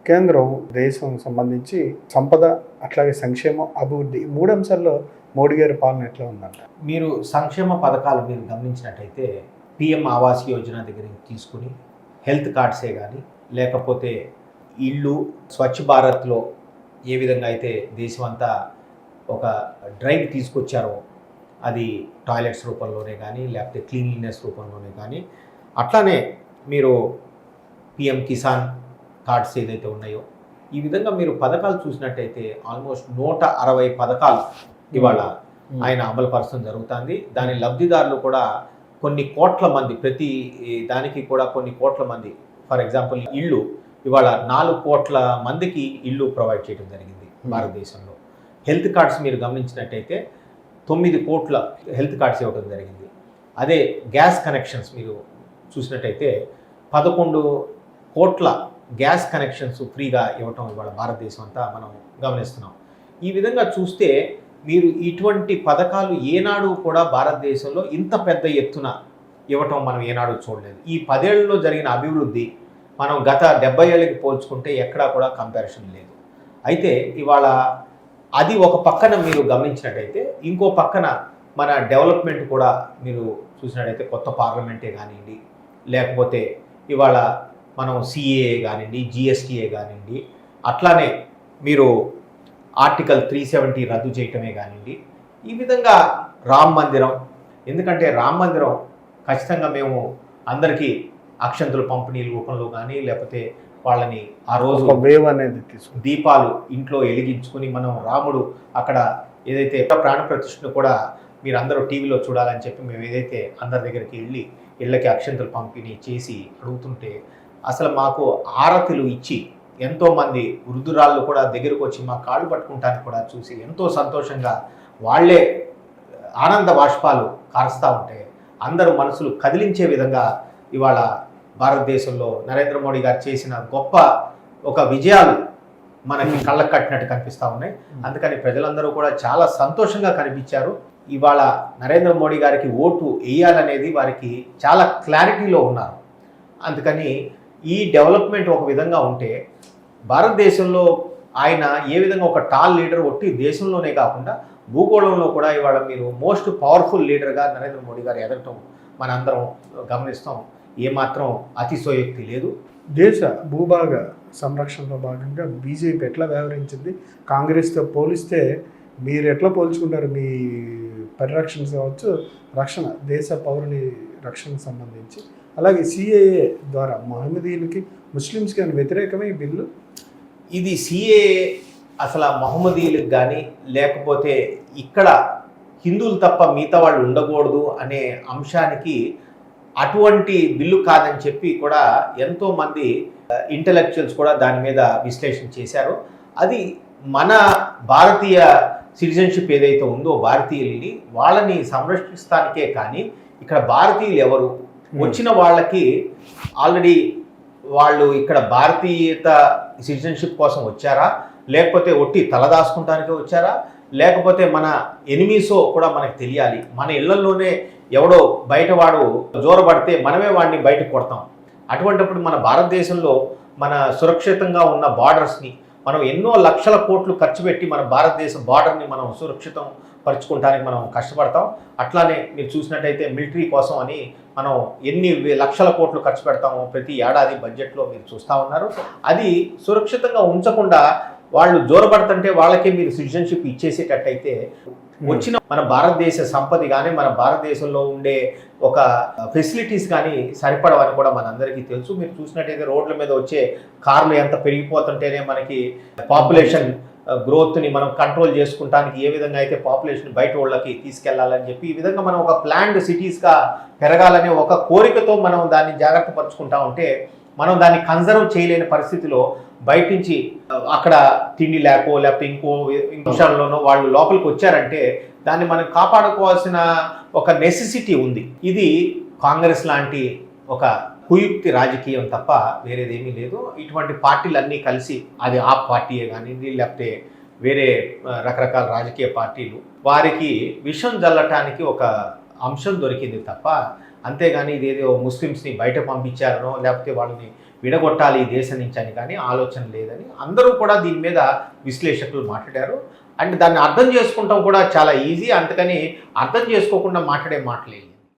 కేంద్రం దేశం సంబంధించి సంపద అట్లాగే సంక్షేమం అభివృద్ధి 3 అంశాల్లో మోడీ గారి పాలన ఎట్లా ఉందంట? మీరు సంక్షేమ పథకాలు మీరు గమనించినట్టయితే పిఎం ఆవాస్ యోజన దగ్గర తీసుకుని హెల్త్ కార్డ్సే కానీ లేకపోతే ఇళ్ళు స్వచ్ఛ భారత్లో ఏ విధంగా అయితే దేశం అంతా ఒక డ్రైవ్ తీసుకొచ్చారో అది టాయిలెట్స్ రూపంలోనే కానీ లేకపోతే క్లీన్లీనెస్ రూపంలోనే కానీ అట్లానే మీరు పిఎం కిసాన్ కార్డ్స్ ఏదైతే ఉన్నాయో ఈ విధంగా మీరు పథకాలు చూసినట్టయితే ఆల్మోస్ట్ 160 పథకాలు ఇవాళ ఆయన అమలుపరచడం జరుగుతుంది. దాని లబ్ధిదారులు కూడా కొన్ని కోట్ల మంది, ప్రతి దానికి కూడా కొన్ని కోట్ల మంది. ఫర్ ఎగ్జాంపుల్ ఇళ్ళు ఇవాళ 4 కోట్ల మందికి ఇళ్ళు ప్రొవైడ్ చేయడం జరిగింది భారతదేశంలో. హెల్త్ కార్డ్స్ మీరు గమనించినట్టయితే 9 కోట్ల హెల్త్ కార్డ్స్ ఇవ్వడం జరిగింది. అదే గ్యాస్ కనెక్షన్స్ మీరు చూసినట్టయితే 11 కోట్ల గ్యాస్ కనెక్షన్స్ ఫ్రీగా ఇవ్వటం ఇవాళ భారతదేశం అంతా మనం గమనిస్తున్నాం. ఈ విధంగా చూస్తే మీరు ఇటువంటి పథకాలు ఏనాడు కూడా భారతదేశంలో ఇంత పెద్ద ఎత్తున ఇవ్వటం మనం ఏనాడు చూడలేదు. ఈ 10 ఏళ్లలో జరిగిన అభివృద్ధి మనం గత 70 ఏళ్ళకి పోల్చుకుంటే ఎక్కడా కూడా కంపారిజన్ లేదు. అయితే ఇవాళ అది ఒక పక్కన మీరు గమనించినట్టయితే ఇంకో పక్కన మన డెవలప్మెంట్ కూడా మీరు చూసినట్టయితే కొత్త పార్లమెంటే కానివ్వండి, లేకపోతే ఇవాళ మనం సిఏఏ కానివ్వండి, జిఎస్టీఏ కానివ్వండి, అట్లానే మీరు ఆర్టికల్ 370 రద్దు చేయటమే కానివ్వండి, ఈ విధంగా రామ్ మందిరం. ఎందుకంటే రామ్ మందిరం ఖచ్చితంగా మేము అందరికీ అక్షంతుల పంపిణీ రూపంలో కానీ లేకపోతే వాళ్ళని ఆ రోజు వేవ్ అనేది తీసుకుని దీపాలు ఇంట్లో వెలిగించుకుని మనం రాముడు అక్కడ ఏదైతే ప్రాణ ప్రతిష్ఠను కూడా మీరు అందరూ టీవీలో చూడాలని చెప్పి మేము ఏదైతే అందరి దగ్గరికి వెళ్ళి ఇళ్ళకి అక్షంతులు పంపిణీ చేసి అడుగుతుంటే అసలు మాకు ఆరతులు ఇచ్చి ఎంతోమంది వృద్ధురాళ్ళు కూడా దగ్గరకు వచ్చి మా కాళ్ళు పట్టుకుంటానికి కూడా చూసి ఎంతో సంతోషంగా వాళ్ళే ఆనంద బాష్పాలు కారుస్తూ ఉంటే అందరూ మనసులు కదిలించే విధంగా ఇవాళ భారతదేశంలో నరేంద్ర మోడీ గారు చేసిన గొప్ప ఒక విజయాలు మనకి కళ్ళకు కట్టినట్టు కనిపిస్తూ ఉన్నాయి. అందుకని ప్రజలందరూ కూడా చాలా సంతోషంగా కనిపించారు. ఇవాళ నరేంద్ర మోడీ గారికి ఓటు వేయాలనేది వారికి చాలా క్లారిటీలో ఉన్నారు. అందుకని ఈ డెవలప్మెంట్ ఒక విధంగా ఉంటే భారతదేశంలో ఆయన ఏ విధంగా ఒక టాల్ లీడర్ ఒట్టి దేశంలోనే కాకుండా భూగోళంలో కూడా ఇవాళ మీరు మోస్ట్ పవర్ఫుల్ లీడర్గా నరేంద్ర మోడీ గారు ఎదగటం మనందరం గమనిస్తాం. ఏమాత్రం అతిశయోక్తి లేదు. దేశ భూభాగ సంరక్షణలో భాగంగా బీజేపీ ఎట్లా వ్యవహరించింది? కాంగ్రెస్తో పోలిస్తే మీరు ఎట్లా పోల్చుకుంటారు? మీ పరిరక్షణ కావచ్చు, రక్షణ, దేశ పౌరుని రక్షణకు సంబంధించి, అలాగే సిఏఏ ద్వారా మహమ్మదీయులకి ముస్లిమ్స్కి అని వ్యతిరేకమే ఈ బిల్లు. ఇది సిఏఏ అసలు మహమ్మదీయులకు కానీ లేకపోతే ఇక్కడ హిందువులు తప్ప మిగతా వాళ్ళు ఉండకూడదు అనే అంశానికి అటువంటి బిల్లు కాదని చెప్పి కూడా ఎంతోమంది ఇంటలెక్చువల్స్ కూడా దాని మీద విశ్లేషణ చేశారు. అది మన భారతీయ సిటిజన్షిప్ ఏదైతే ఉందో భారతీయుల్ని వాళ్ళని సంరక్షిస్తానికే కానీ ఇక్కడ భారతీయులు ఎవరు వచ్చిన వాళ్ళకి ఆల్రెడీ వాళ్ళు ఇక్కడ భారతీయత సిటిజన్షిప్ కోసం వచ్చారా, లేకపోతే ఒట్టి తలదాచుకుంటానికే వచ్చారా, లేకపోతే మన ఎనిమీసో కూడా మనకు తెలియాలి. మన ఇళ్లలోనే ఎవడో బయటవాడు జోరబడితే మనమే వాడిని బయటకు కొడతాం. అటువంటిప్పుడు మన భారతదేశంలో మన సురక్షితంగా ఉన్న బార్డర్స్ని మనం ఎన్నో లక్షల కోట్లు ఖర్చు పెట్టి మన భారతదేశ బార్డర్ని మనం సురక్షితం పరుచుకోవడానికి మనం కష్టపడతాం. అట్లానే మీరు చూసినట్టయితే మిలిటరీ కోసం అని మనం ఎన్ని లక్షల కోట్లు ఖర్చు పెడతామో ప్రతి ఏడాది బడ్జెట్లో మీరు చూస్తూ ఉన్నారు. అది సురక్షితంగా ఉంచకుండా వాళ్ళు జోరబడుతుంటే వాళ్ళకే మీరు సిటిజన్షిప్ ఇచ్చేసేటట్టయితే వచ్చిన మన భారతదేశ సంపద కానీ మన భారతదేశంలో ఉండే ఒక ఫెసిలిటీస్ కానీ సరిపడవని కూడా మనందరికీ తెలుసు. మీరు చూసినట్టయితే రోడ్ల మీద వచ్చే కార్లు ఎంత పెరిగిపోతుంటేనే మనకి పాపులేషన్ గ్రోత్ని మనం కంట్రోల్ చేసుకుంటానికి ఏ విధంగా అయితే పాపులేషన్ బయట వాళ్ళకి తీసుకెళ్లాలని చెప్పి ఈ విధంగా మనం ఒక ప్లాన్డ్ సిటీస్గా పెరగాలనే ఒక కోరికతో మనం దాన్ని జాగ్రత్త పరుచుకుంటా ఉంటే మనం దాన్ని కన్జర్వ్ చేయలేని పరిస్థితిలో బయట నుంచి అక్కడ తిండి లేకో లేకపోతే ఇంకో విషయంలోనో వాళ్ళు లోపలికి వచ్చారంటే దాన్ని మనం కాపాడుకోవాల్సిన ఒక నెసెసిటీ ఉంది. ఇది కాంగ్రెస్ లాంటి ఒక కుయుక్తి రాజకీయం తప్ప వేరేదేమీ లేదు. ఇటువంటి పార్టీలన్నీ కలిసి అది ఆ పార్టీయే కానివ్వండి లేకపోతే వేరే రకరకాల రాజకీయ పార్టీలు వారికి విషం జల్లటానికి ఒక అంశం దొరికింది తప్ప అంతేగాని ఇదేదో ముస్లిమ్స్ని బయట పంపించారనో లేకపోతే వాళ్ళని విడగొట్టాలి ఈ దేశం నుంచి అని కానీ ఆలోచన లేదని అందరూ కూడా దీని మీద విశ్లేషకులు మాట్లాడారు. అండ్ దాన్ని అర్థం చేసుకుంటాం కూడా చాలా ఈజీ, అందుకని అర్థం చేసుకోకుండా మాట్లాడే మాటలేదు.